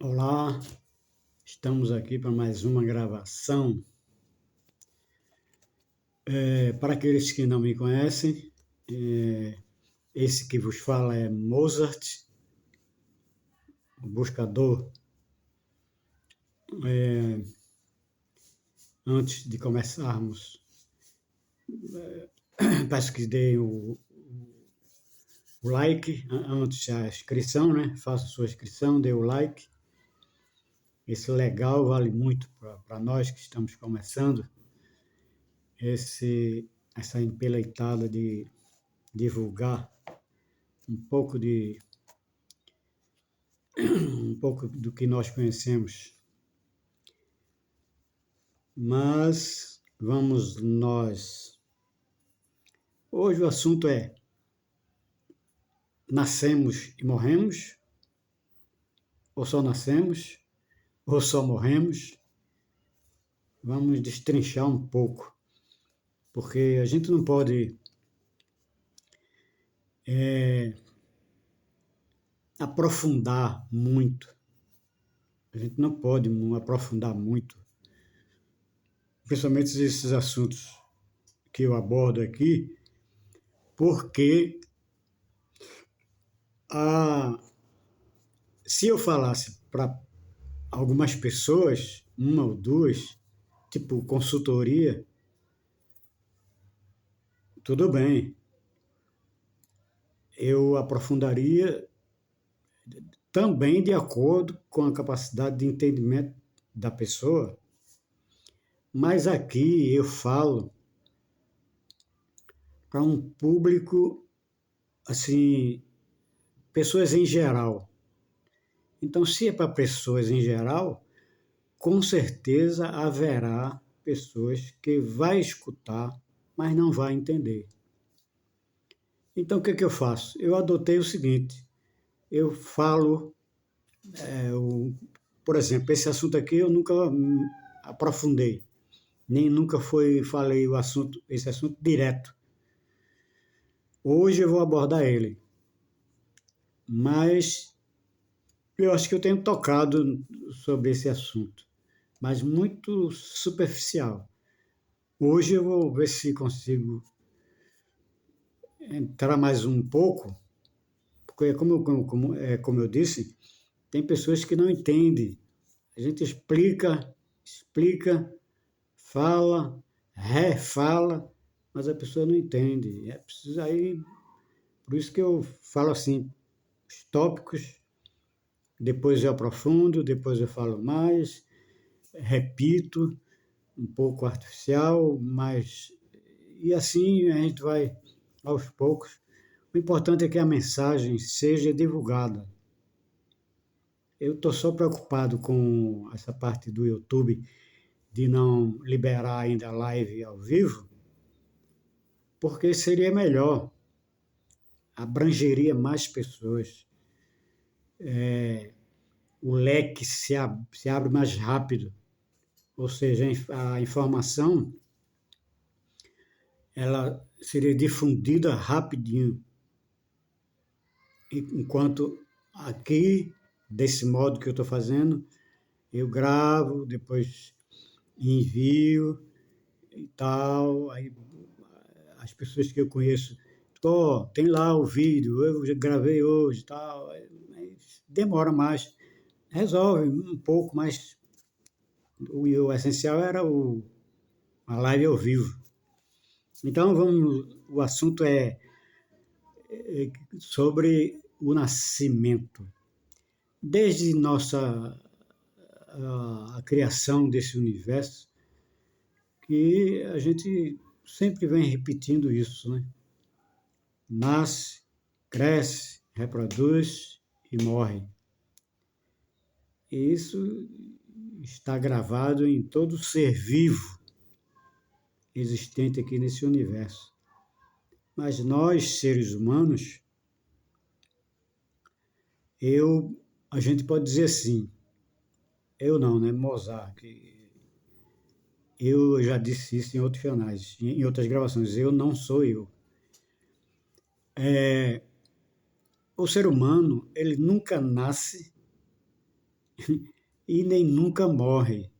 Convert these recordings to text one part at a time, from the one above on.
Olá, estamos aqui para mais uma gravação. Para aqueles que não me conhecem, esse que vos fala é Mozart, o buscador. Antes de começarmos, peço que deem o like, antes da inscrição, né? Faça sua inscrição, dê o like. Esse legal vale muito para nós que estamos começando. Essa empeleitada de divulgar um pouco do que nós conhecemos. Mas vamos nós. Hoje o assunto é: nascemos e morremos? Ou só nascemos? Ou só morremos? Vamos destrinchar um pouco, porque a gente não pode aprofundar muito. A gente não pode aprofundar muito, principalmente esses assuntos que eu abordo aqui, porque se eu falasse para algumas pessoas, uma ou duas, tipo consultoria, tudo bem. Eu aprofundaria também de acordo com a capacidade de entendimento da pessoa, mas aqui eu falo para um público, assim, pessoas em geral. Então, se é para pessoas em geral, com certeza haverá pessoas que vai escutar, mas não vai entender. Então, o que eu faço? Eu adotei o seguinte: eu falo, por exemplo, esse assunto aqui eu nunca aprofundei, nem nunca falei esse assunto direto. Hoje eu vou abordar ele, mas eu acho que eu tenho tocado sobre esse assunto, mas muito superficial. Hoje eu vou ver se consigo entrar mais um pouco, porque como eu disse, tem pessoas que não entendem. A gente explica, fala, refala, mas a pessoa não entende. É preciso aí, por isso que eu falo assim, os tópicos, depois eu aprofundo, depois eu falo mais, repito, um pouco artificial, mas e assim a gente vai aos poucos. O importante é que a mensagem seja divulgada. Eu estou só preocupado com essa parte do YouTube de não liberar ainda a live ao vivo, porque seria melhor, abrangeria mais pessoas, o leque se abre mais rápido, ou seja, a informação ela seria difundida rapidinho, enquanto aqui, desse modo que eu estou fazendo, eu gravo, depois envio e tal, aí as pessoas que eu conheço, tem lá o vídeo, eu já gravei hoje, tal, demora mais, resolve um pouco, mas o essencial era a live ao vivo. Então o assunto é sobre o nascimento. Desde a criação desse universo, que a gente sempre vem repetindo isso, né? Nasce, cresce, reproduz e morre. E isso está gravado em todo ser vivo existente aqui nesse universo. Mas nós, seres humanos, a gente pode dizer assim, eu não, né? Mozart, eu já disse isso em outros canais, em outras gravações, eu não sou eu. O ser humano, ele nunca nasce e nem nunca morre.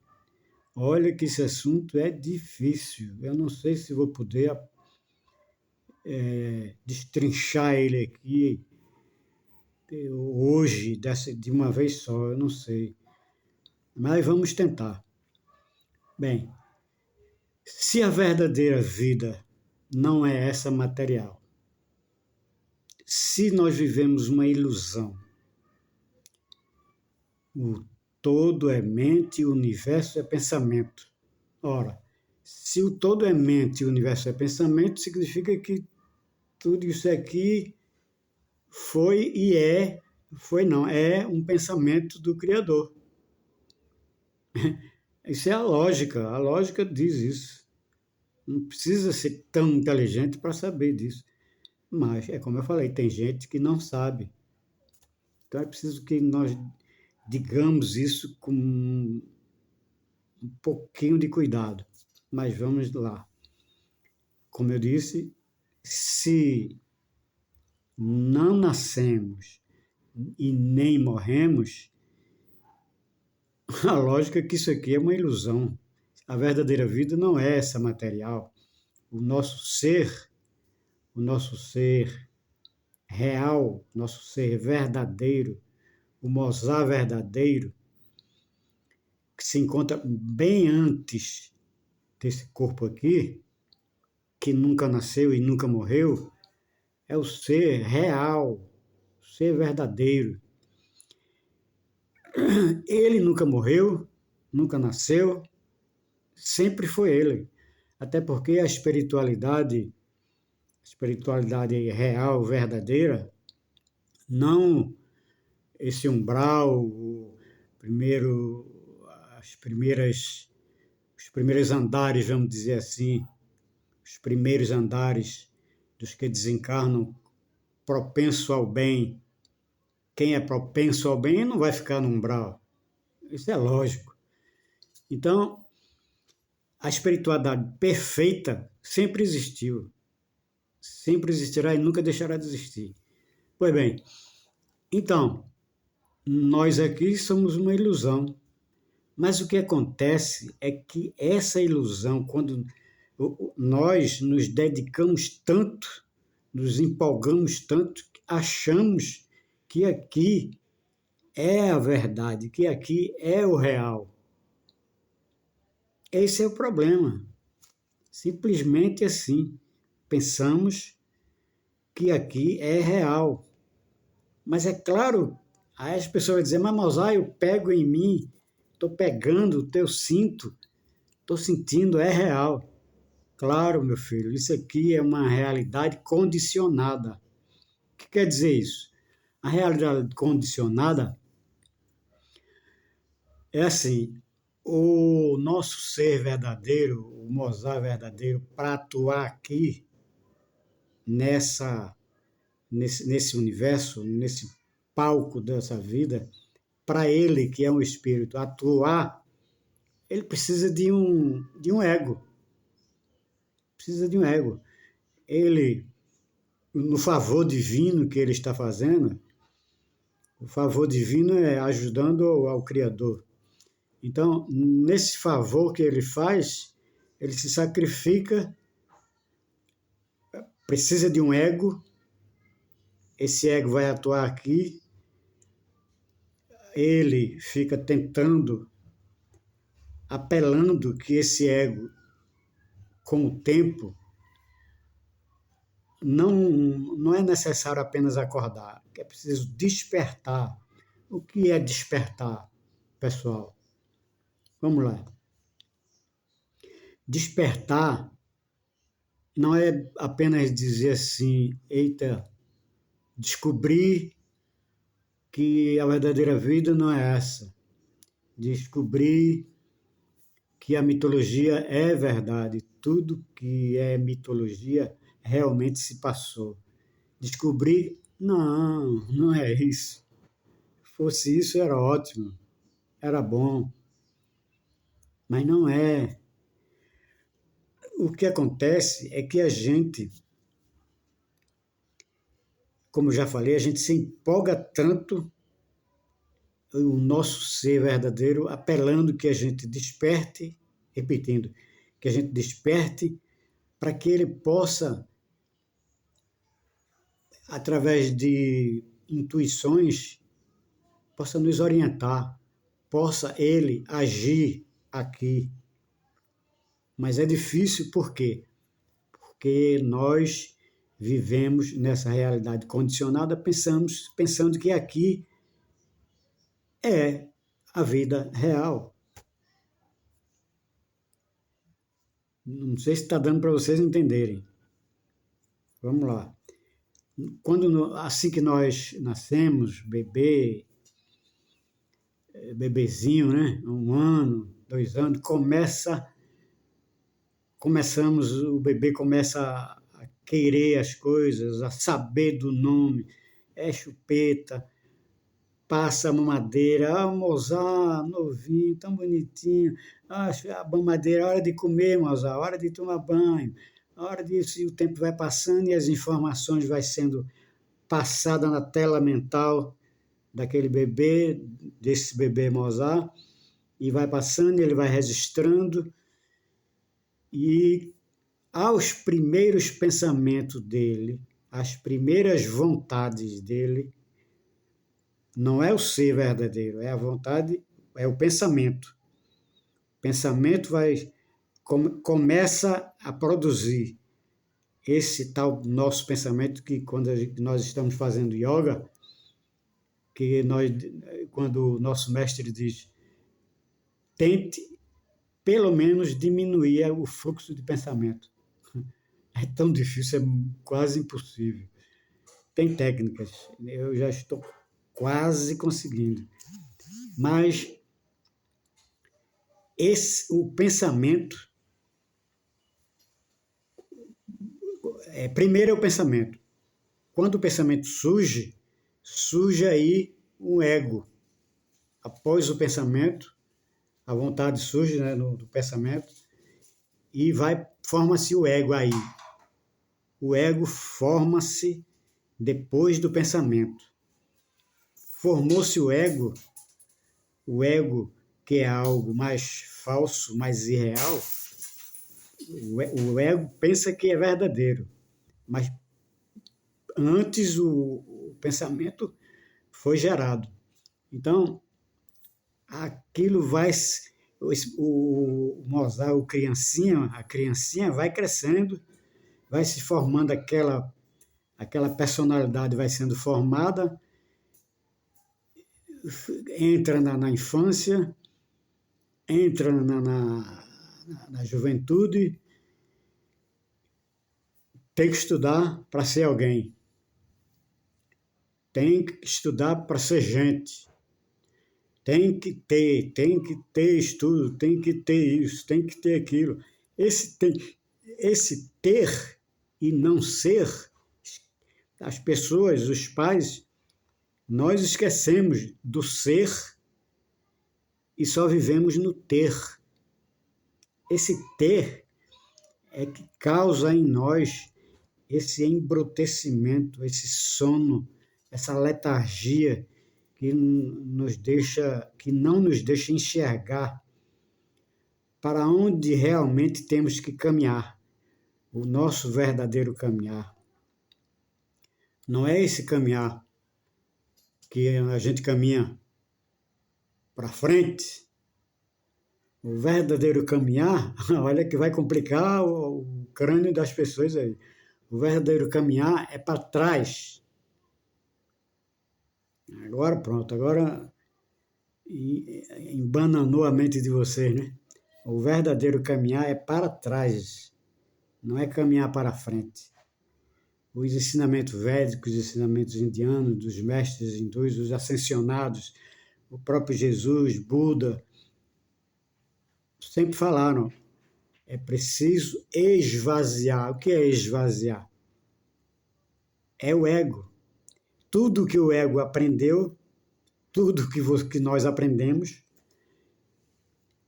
Olha que esse assunto é difícil. Eu não sei se vou poder destrinchar ele aqui hoje, de uma vez só, eu não sei. Mas vamos tentar. Bem, se a verdadeira vida não é essa material, se nós vivemos uma ilusão, o todo é mente e o universo é pensamento. Ora, se o todo é mente e o universo é pensamento, significa que tudo isso aqui é um pensamento do Criador. Isso é a lógica diz isso. Não precisa ser tão inteligente para saber disso. Mas, é como eu falei, tem gente que não sabe. Então é preciso que nós digamos isso com um pouquinho de cuidado. Mas vamos lá. Como eu disse, se não nascemos e nem morremos, a lógica é que isso aqui é uma ilusão. A verdadeira vida não é essa material. O nosso ser real, nosso ser verdadeiro, o Mozart verdadeiro, que se encontra bem antes desse corpo aqui, que nunca nasceu e nunca morreu, é o ser real, o ser verdadeiro. Ele nunca morreu, nunca nasceu, sempre foi ele. Até porque a espiritualidade real, verdadeira, não esse umbral, primeiro, os primeiros andares, vamos dizer assim, os primeiros andares dos que desencarnam propenso ao bem. Quem é propenso ao bem não vai ficar no umbral. Isso é lógico. Então, a espiritualidade perfeita sempre existiu. Sempre existirá e nunca deixará de existir. Pois bem, então, nós aqui somos uma ilusão. Mas o que acontece é que essa ilusão, quando nós nos dedicamos tanto, nos empolgamos tanto, achamos que aqui é a verdade, que aqui é o real. Esse é o problema. Simplesmente assim. Pensamos que aqui é real. Mas é claro, aí as pessoas vão dizer, mas Mozart, eu pego em mim, estou pegando, eu sinto, estou sentindo, é real. Claro, meu filho, isso aqui é uma realidade condicionada. O que quer dizer isso? A realidade condicionada é assim, o nosso ser verdadeiro, o Mozart verdadeiro, para atuar aqui nesse universo, nesse palco dessa vida, para ele, que é um espírito, atuar, ele precisa de um ego. Precisa de um ego. Ele, no favor divino que ele está fazendo, o favor divino é ajudando ao Criador. Então, nesse favor que ele faz, ele se sacrifica, precisa de um ego, esse ego vai atuar aqui, ele fica tentando, apelando que esse ego, com o tempo, não é necessário apenas acordar, é preciso despertar. O que é despertar, pessoal? Vamos lá. Despertar não é apenas dizer assim, eita, descobri que a verdadeira vida não é essa. Descobri que a mitologia é verdade. Tudo que é mitologia realmente se passou. Descobri, não é isso. Se fosse isso, era ótimo, era bom. Mas não é. O que acontece é que a gente, como já falei, a gente se empolga tanto, o nosso ser verdadeiro, apelando que a gente desperte, repetindo, que a gente desperte para que ele possa, através de intuições, possa nos orientar, possa ele agir aqui. Mas é difícil por quê? Porque nós vivemos nessa realidade condicionada, pensando que aqui é a vida real. Não sei se está dando para vocês entenderem. Vamos lá. Assim que nós nascemos, bebezinho, né? 1 ano, 2 anos, o bebê começa a querer as coisas, a saber do nome, é chupeta, passa a mamadeira, Mozart, novinho, tão bonitinho, a mamadeira, hora de comer, Mozart, hora de tomar banho, a hora disso, e o tempo vai passando e as informações vai sendo passadas na tela mental daquele bebê, desse bebê Mozart, e vai passando, ele vai registrando, e aos primeiros pensamentos dele, as primeiras vontades dele, não é o ser verdadeiro, é a vontade, é o pensamento. O pensamento começa a produzir esse tal nosso pensamento que quando nós estamos fazendo yoga, quando o nosso mestre diz, tente pelo menos diminuir o fluxo de pensamento. É tão difícil, é quase impossível. Tem técnicas, eu já estou quase conseguindo. Mas o pensamento, primeiro é o pensamento. Quando o pensamento surge aí um ego. Após o pensamento, a vontade surge, né, do pensamento, e forma-se o ego aí. O ego forma-se depois do pensamento. Formou-se o ego que é algo mais falso, mais irreal, o ego pensa que é verdadeiro, mas antes o pensamento foi gerado. Então, aquilo o Mozart, a criancinha vai crescendo, vai se formando aquela personalidade vai sendo formada, entra na infância, entra na juventude, tem que estudar para ser alguém, tem que estudar para ser gente, tem que ter estudo, tem que ter isso, tem que ter aquilo. Esse ter e não ser, as pessoas, os pais, nós esquecemos do ser e só vivemos no ter. Esse ter é que causa em nós esse embrutecimento, esse sono, essa letargia que não nos deixa enxergar para onde realmente temos que caminhar, o nosso verdadeiro caminhar. Não é esse caminhar que a gente caminha para frente. O verdadeiro caminhar, olha que vai complicar o crânio das pessoas aí. O verdadeiro caminhar é para trás. Agora pronto, agora embananou a mente de vocês, né? O verdadeiro caminhar é para trás, não é caminhar para frente. Os ensinamentos védicos, os ensinamentos indianos, dos mestres hindus, os ascensionados, o próprio Jesus, Buda, sempre falaram, é preciso esvaziar. O que é esvaziar? É o ego. Tudo que o ego aprendeu, tudo que nós aprendemos,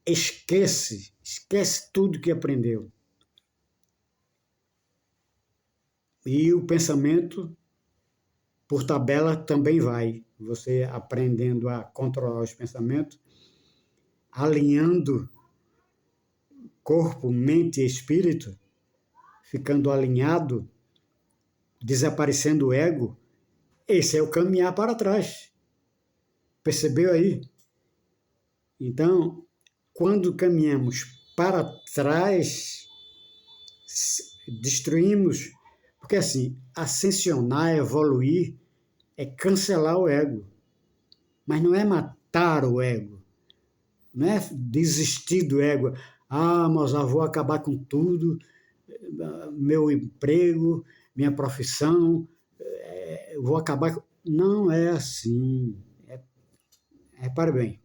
esquece tudo que aprendeu. E o pensamento por tabela também vai. Você aprendendo a controlar os pensamentos, alinhando corpo, mente e espírito, ficando alinhado, desaparecendo o ego, esse é o caminhar para trás. Percebeu aí? Então, quando caminhamos para trás, destruímos, porque assim, ascensionar, evoluir, é cancelar o ego, mas não é matar o ego, não é desistir do ego. Ah, mas eu vou acabar com tudo, meu emprego, minha profissão, eu vou acabar. Não é assim. Repare bem.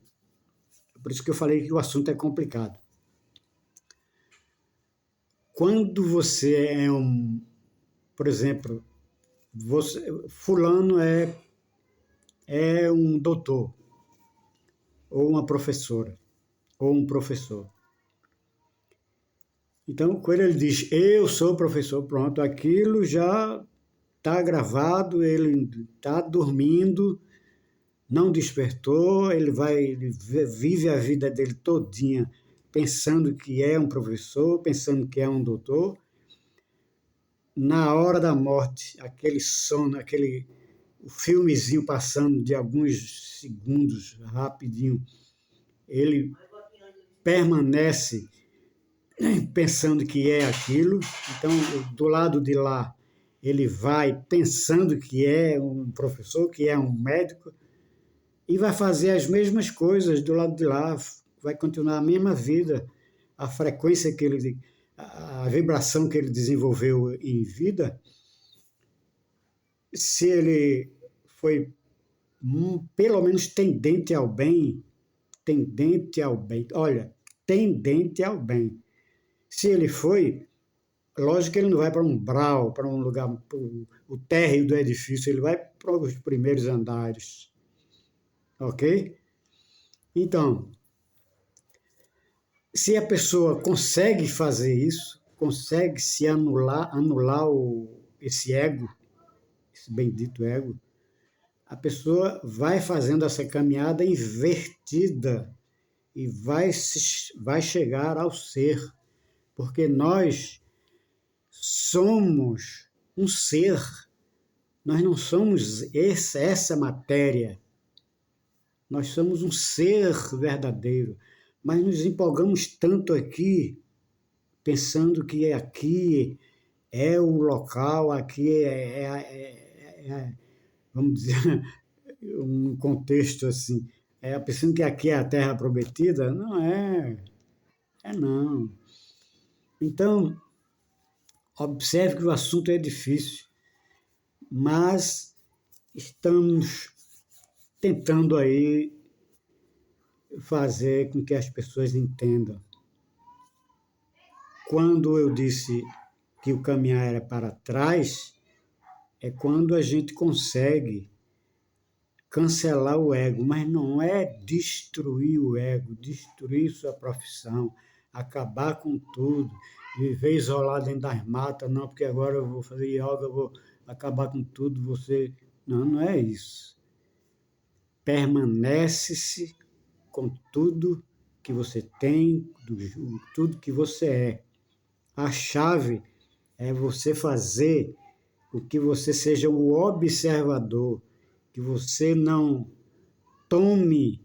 Por isso que eu falei que o assunto é complicado. Quando você é por exemplo, fulano é um doutor, ou uma professora, ou um professor. Então, quando ele diz, eu sou professor, pronto, aquilo já está gravado, ele está dormindo, não despertou, ele vive a vida dele todinha pensando que é um professor, pensando que é um doutor. Na hora da morte, aquele sono, aquele filmezinho passando de alguns segundos, rapidinho, ele permanece pensando que é aquilo. Então, do lado de lá, ele vai pensando que é um professor, que é um médico, e vai fazer as mesmas coisas do lado de lá, vai continuar a mesma vida, a frequência que ele, a vibração que ele desenvolveu em vida. Se ele foi pelo menos tendente ao bem, olha, tendente ao bem. Se ele foi, lógico que ele não vai para um umbral, para um lugar, para o térreo do edifício, ele vai para os primeiros andares, ok? Então, se a pessoa consegue fazer isso, consegue se anular esse ego, esse bendito ego, a pessoa vai fazendo essa caminhada invertida e vai chegar ao ser, porque nós somos um ser, nós não somos essa matéria, nós somos um ser verdadeiro, mas nos empolgamos tanto aqui, pensando que aqui é o local, aqui vamos dizer, um contexto assim, pensando que aqui é a terra prometida, não é não. Então, observe que o assunto é difícil, mas estamos tentando aí fazer com que as pessoas entendam. Quando eu disse que o caminhar era para trás, é quando a gente consegue cancelar o ego, mas não é destruir o ego, destruir sua profissão, acabar com tudo, viver isolado dentro das matas, não, porque agora eu vou fazer yoga, eu vou acabar com tudo, você... Não é isso. Permanece-se com tudo que você tem, tudo que você é. A chave é você fazer com que você seja um observador, que você não tome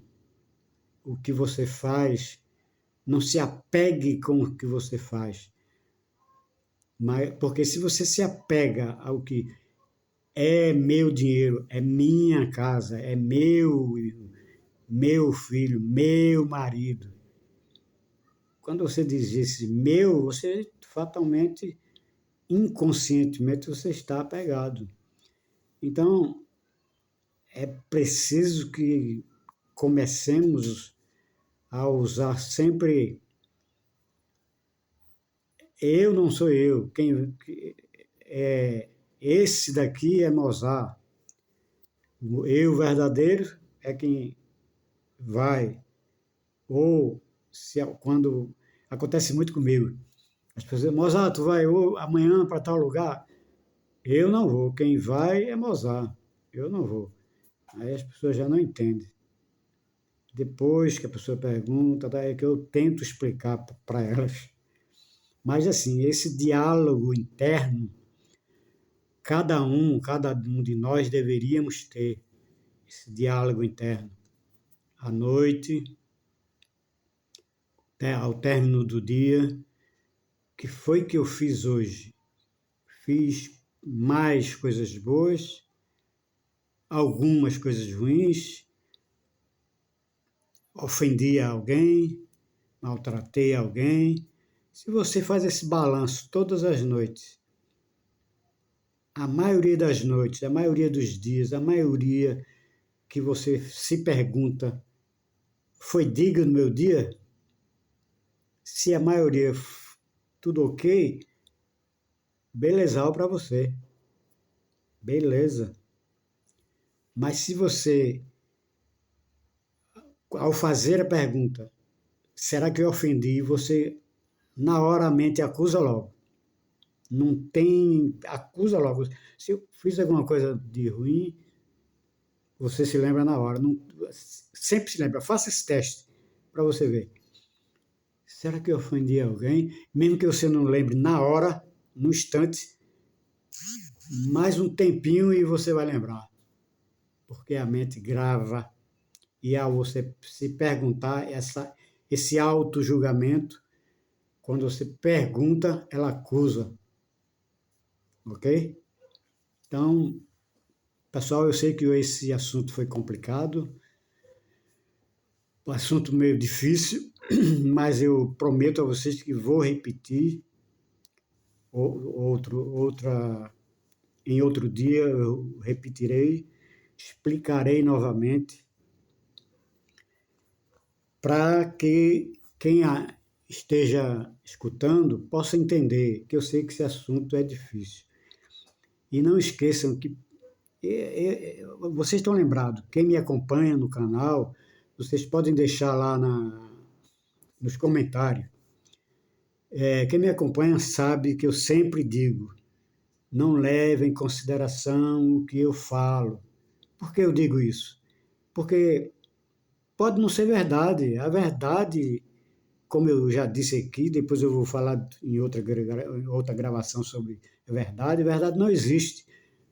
o que você faz, não se apegue com o que você faz. Porque se você se apega ao que é meu dinheiro, é minha casa, é meu filho, meu marido. Quando você diz esse meu, você fatalmente, inconscientemente, você está apegado. Então, é preciso que comecemos a usar sempre eu não sou eu, esse daqui é Mozart, o eu verdadeiro é quem vai, ou quando acontece muito comigo, as pessoas dizem, Mozart, tu vai amanhã para tal lugar? Eu não vou, quem vai é Mozart. eu não vou. Aí as pessoas já não entendem. Depois que a pessoa pergunta, daí é que eu tento explicar para elas. Mas assim, esse diálogo interno, cada um de nós deveríamos ter esse diálogo interno. À noite, ao término do dia, o que foi que eu fiz hoje? Fiz mais coisas boas, algumas coisas ruins, ofendi alguém, maltratei alguém. Se você faz esse balanço todas as noites, a maioria das noites, a maioria dos dias, a maioria que você se pergunta, foi digno meu dia? Se a maioria tudo ok, beleza para você. Beleza. Mas se você, ao fazer a pergunta, será que eu ofendi? Você, na hora, a mente acusa logo. Não tem, acusa logo. Se eu fiz alguma coisa de ruim, você se lembra na hora. Não, sempre se lembra. Faça esse teste para você ver. Será que eu ofendi alguém? Mesmo que você não lembre na hora, no instante, mais um tempinho e você vai lembrar. Porque a mente grava e ao você se perguntar, esse auto-julgamento, quando você pergunta, ela acusa. Ok? Então, pessoal, eu sei que esse assunto foi complicado, um assunto meio difícil, mas eu prometo a vocês que vou repetir em outro dia, eu repetirei, explicarei novamente, para que quem esteja escutando possa entender, que eu sei que esse assunto é difícil. E não esqueçam que vocês estão lembrados, quem me acompanha no canal, vocês podem deixar lá nos comentários. Quem me acompanha sabe que eu sempre digo, não leve em consideração o que eu falo. Por que eu digo isso? Porque pode não ser verdade. A verdade, como eu já disse aqui, depois eu vou falar em outra gravação sobre verdade não existe.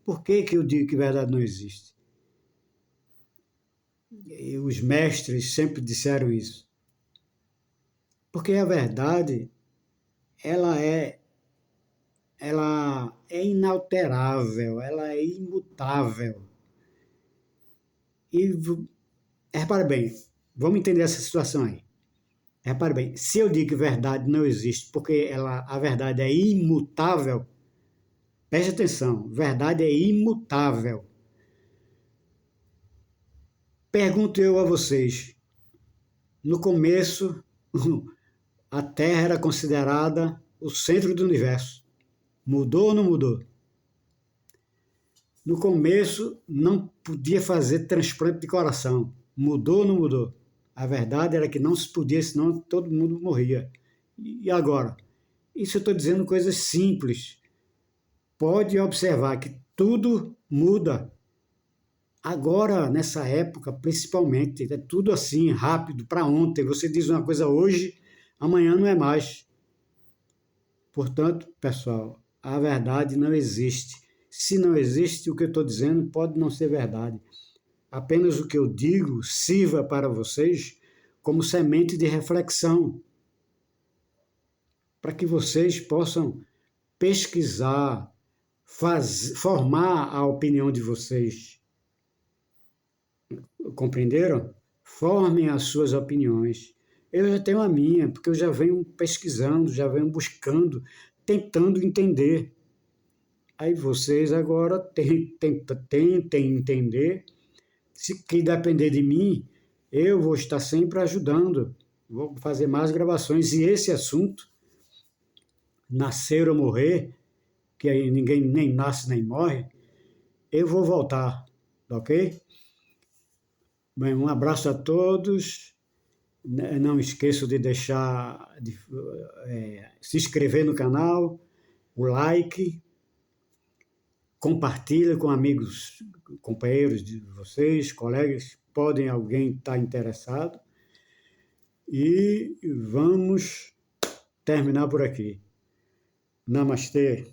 Por que eu digo que verdade não existe? E os mestres sempre disseram isso. Porque a verdade, ela é inalterável, ela é imutável. E repare bem, vamos entender essa situação aí. Repare bem, se eu digo que verdade não existe porque a verdade é imutável, preste atenção, verdade é imutável. Pergunto eu a vocês, no começo, a Terra era considerada o centro do universo. Mudou ou não mudou? No começo, não podia fazer transplante de coração. Mudou ou não mudou? A verdade era que não se podia, senão todo mundo morria. E agora? Isso eu estou dizendo coisas simples. Pode observar que tudo muda. Agora, nessa época, principalmente, é tudo assim, rápido, para ontem. Você diz uma coisa hoje, amanhã não é mais. Portanto, pessoal, a verdade não existe. Se não existe, o que eu estou dizendo pode não ser verdade. Apenas o que eu digo sirva para vocês como semente de reflexão, para que vocês possam pesquisar, formar a opinião de vocês. Compreenderam? Formem as suas opiniões. Eu já tenho a minha, porque eu já venho pesquisando, já venho buscando, tentando entender. Aí vocês agora tentem entender. Se que depender de mim, eu vou estar sempre ajudando. Vou fazer mais gravações. E esse assunto, nascer ou morrer, que aí ninguém nem nasce nem morre, eu vou voltar, ok? Bem, um abraço a todos. Não esqueçam de deixar, se inscrever no canal, o like, compartilha com amigos, companheiros de vocês, colegas, podem alguém estar interessado. E vamos terminar por aqui. Namastê.